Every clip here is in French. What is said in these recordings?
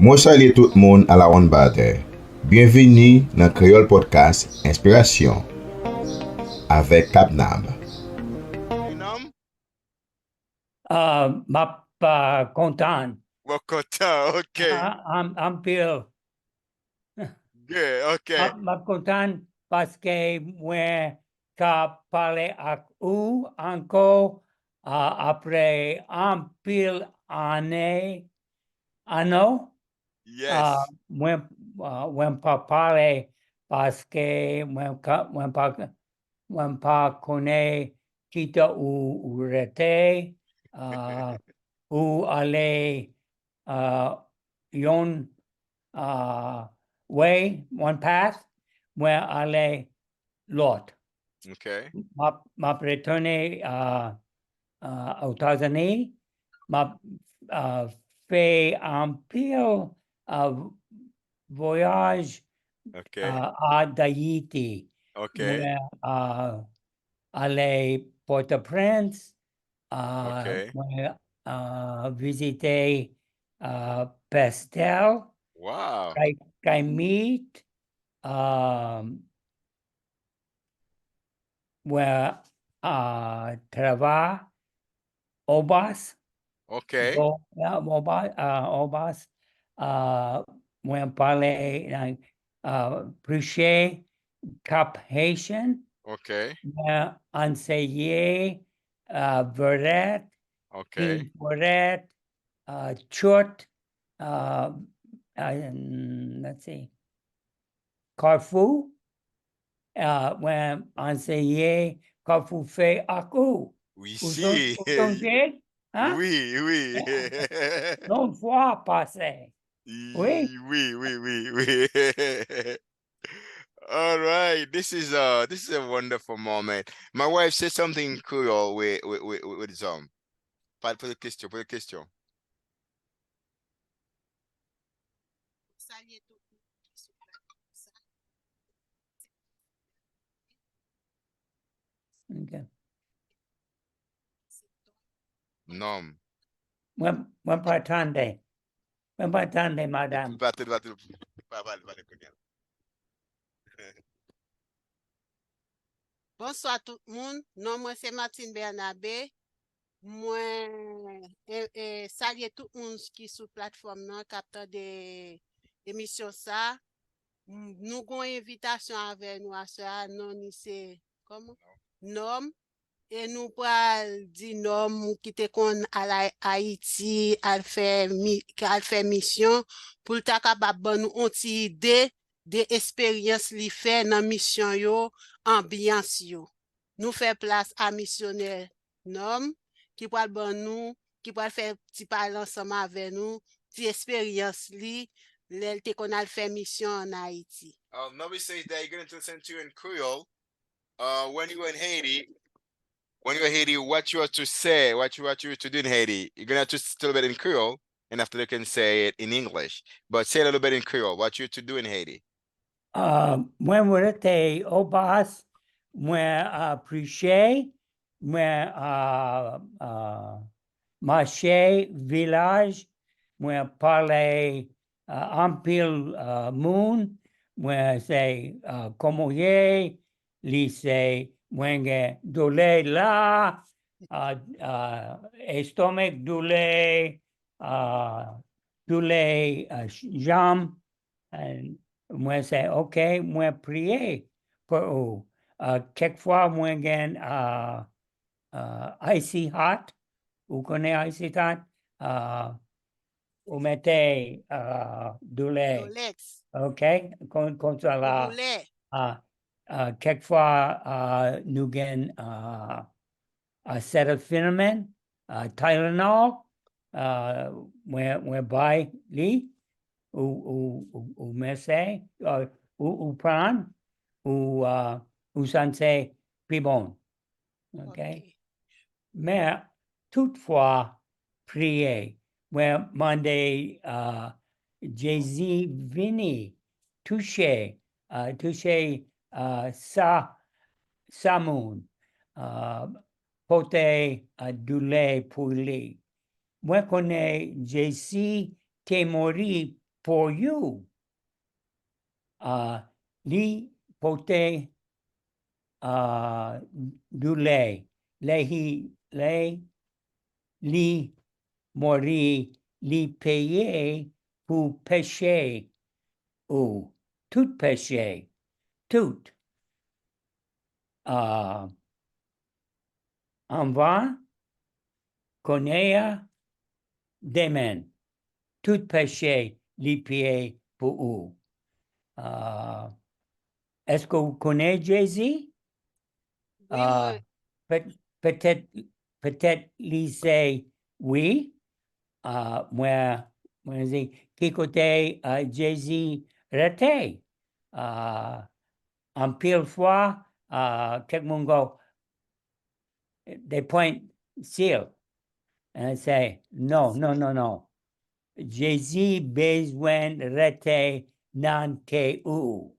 Moi salue tout le monde à la ronde bataille. Bienvenue dans Kreyol Podcast Inspiration avec Capnam. Content. Well, content, okay. I'm feel Good, okay. I'm content parce que moi qu'a parlé avec vous encore après un pile année, anno. Yes. Moi pas parler parce que moi pas connaît qui ou rete ou aller yon way, one path, where aller l'autre. Okay. M'a retourné aux États-Unis, m'a fait un pile voyage Okay. à Ayiti. Okay. Aller Port-au-Prince, Okay. visiter Pastel, Wow. meet where travaille Obas. Okay. Obas. When parler Priché Cap Haitian. Okay. Enseigner Verret, Okay. Verret, Chut, let's see, Carrefour, when enseigner Carrefour fait Aku. Oui, Vous si. songez? Hein? Oui, oui. Non, fois passé. Oui. Oui. All right. This is a wonderful moment. My wife said something cool with some. Pour la question, pour la question. Okay. Non. When partande. When partande, madame. Bonsoir tout le monde. Non, moi c'est Martine Bernabé. Moi saluer tout le monde qui sur plateforme non capteur des émissions ça. Nous avons une invitation avec nous à ça non c'est comment nom et nous pral di nom qui te kon à Haïti à faire mission pour ta capable ban nous une idée de expérience li fait dans mission yo ambiance yo. Nous fait place à missionnaire nom qui pral ban nous qui pral faire petit parler ensemble avec nous, petit expérience li l'elte qu'on a fait mission en Haïti. Nobby says that you're going to listen to in Creole. When you were in Haiti, what you are to say, what you are to do in Haiti, you're gonna have to say a little bit in Creole, and after they can say it in English. But say a little bit in Creole. What you to do in Haiti? When we're at the Obas, when Priché, when marché village, when parler ampil moon, when say comoye, lycée, when doulé la, stomach doulé, doulé jam, and moi c'est OK, moi prier pour eux. Quelquefois, moi gagne icy hot. Vous connaissez icy hot? Vous mettez du lait. OK? Comme ça là. Quelquefois, nous gagne acetylphenamine, Tylenol, moi buy li. Ou Mesi, ou prendre, ou santé plus bon. OK? Mais toutefois, prier. When Monday, Jay-Z Vinny, touché, Samoun, pote du lait pour lui. Moi connais Jay-Z Temori for you. Li pote du lait. Li mori, li paye pour péché ou tout péché, tout. En va, connaît demen, tout péché li paye pour ou. Est-ce que vous connaissez Jésus? Oui, moi, Peut-être, lycée, oui. Moi, dis, qui côté Jésus raté? En pile fois, quelqu'un go, they point still, and I say, no, no, no, no. Jésus besoin raté non que ou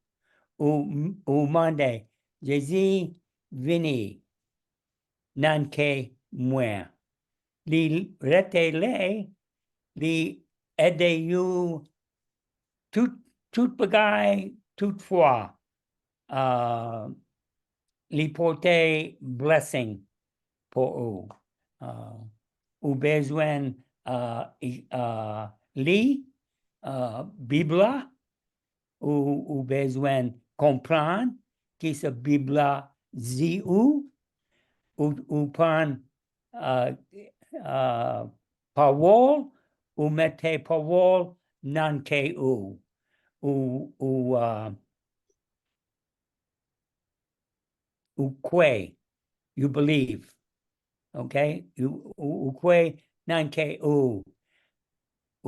Monday. Jésus vini non que moi. Li rete le, li aide you tout bagaille, toutefois. Li porte blessing pour ou. Ou besoin li Bibla, ou besoin comprendre qui ce Bibla dit ou prendre parole ou mettez parole non que ou que you believe, okay? Ou que non que ou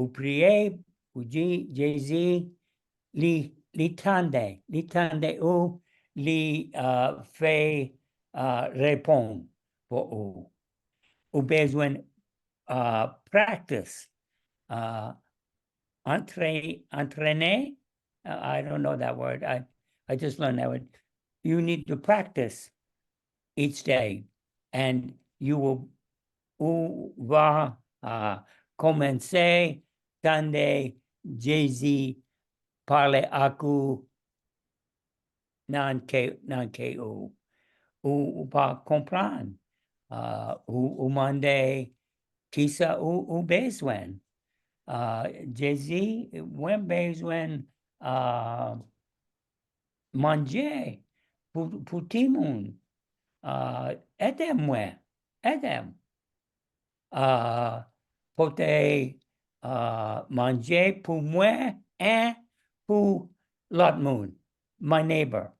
prier ou Jésus li tande ou li fait répondre pour ou besoin practice entraîner. I don't know that word. I just learned that word. You need to practice each day, and you will va commencer tande Jésus parler à vous non que ou pas comprendre ou demander qui ça ou besoin. Jésus, when besoin manger pour tout le monde. Aidez-moi, aidez-moi. Pote manger pour moi et pour l'autre monde, my neighbor.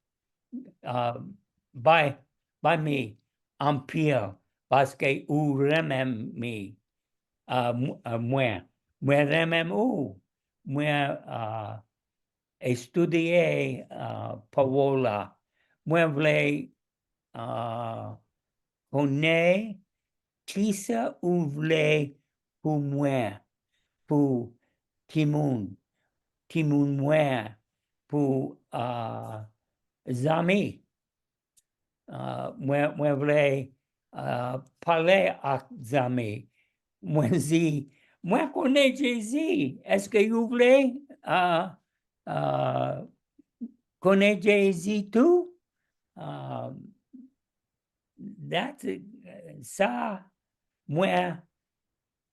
By me, en pire, parce que ou remem me, moi remem ou, moi étudier parola, moi voulais connaître qui ça ou voulait pour moi, pour Timoun moi, pour amis. Moi voulais parler à amis. Moi dis, moi connais Jésus. Est-ce que vous voulez connaître Jésus tout? Ça, moi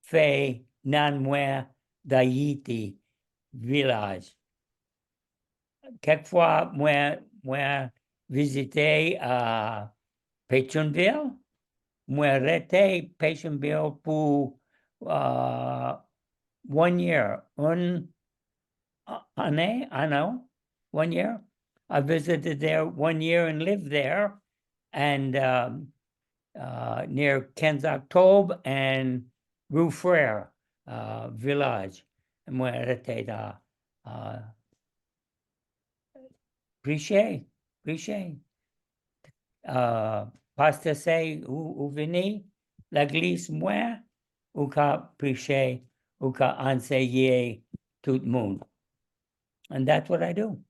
fait non moi d'Ayiti village. Quelquefois, moi visité Pétionville. Moi resté Pétionville pour 1 year, une année, I know, 1 year. I visited there 1 year and lived there, and near Ken's Octobre and Rue Frere village. Moi resté là. Appreciate. Pasteur say ou venez l'église moi ou qu'a prêcher ou qu'a enseigner tout le monde. And that's what I do.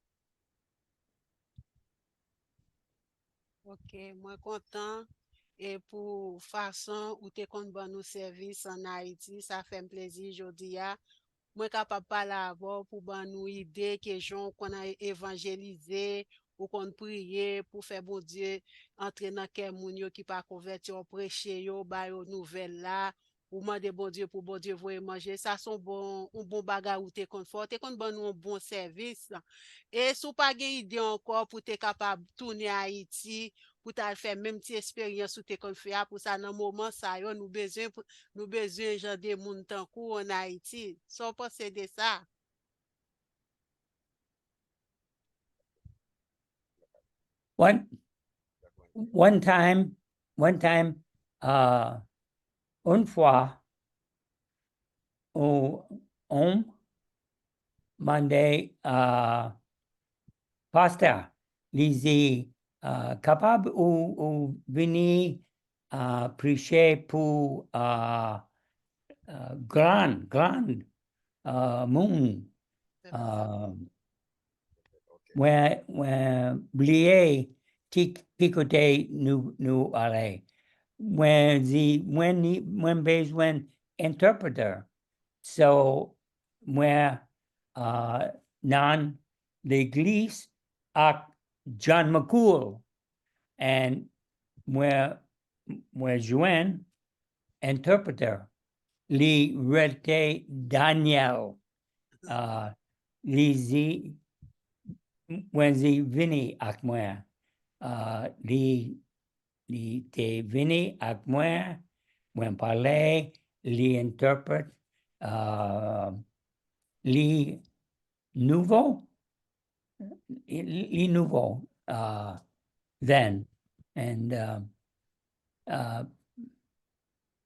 ok, moi content. Et pour façon où tu comptes bon nous service en Haïti, ça fait un plaisir aujourd'hui. moi capable parler avant pour ban nous idée que gens qu'on a évangélisé ou qu'on prier pour faire bon Dieu entrer dans cœur moun yo qui pas converti ou prêcher yo ba yo nouvelle là ou demander bon Dieu pour bon Dieu voyer manger ça sont bon un bon bagage ou te confort te kon ban nous un bon service et sou pas gen idée encore pour te capable tourner à Haïti pour ta faire même petite expérience ou te kon faire pour ça dans moment ça yo nous besoin gens de moun tan kou en Haïti sans penser de ça. One time, une fois, on mandé pasteur, les capable ou venir prêcher pour grand monde. When blié picoté nous allait. When besoin interpreter. So when non l'église à John McCool and when join interpreter li rete Daniel li when ze vini ak moi li te vini ak moi when parler li interpret li nouveau then and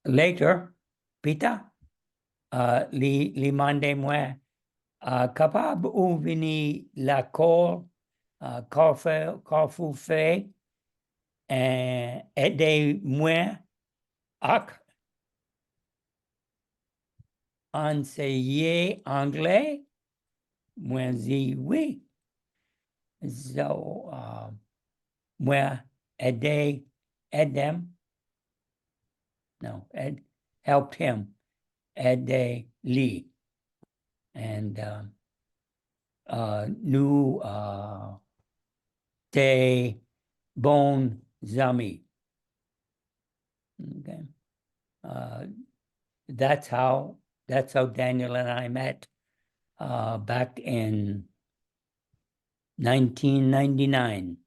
later Peter li mande moi capable ou venir la call Carrefour fait aider moi à enseigner anglais moi dit oui so moi aid them no helped him aider Lee and nous des bons amis. Okay, that's how Daniel and I met back in 1999.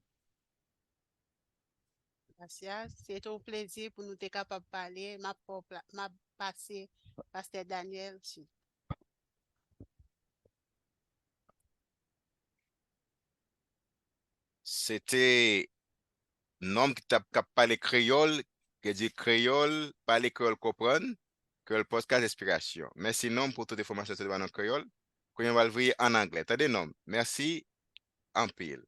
Gracias. C'est un plaisir pour nous être capable de parler. Ma passé Pasteur Daniel. C'était un homme qui t'a parlé créole, qui dit créole, parler créole comprendre, créole podcast inspiration. Merci nom pour toute information sur le créole. Qu'on va le voir en anglais. T'as des noms. Merci en pile.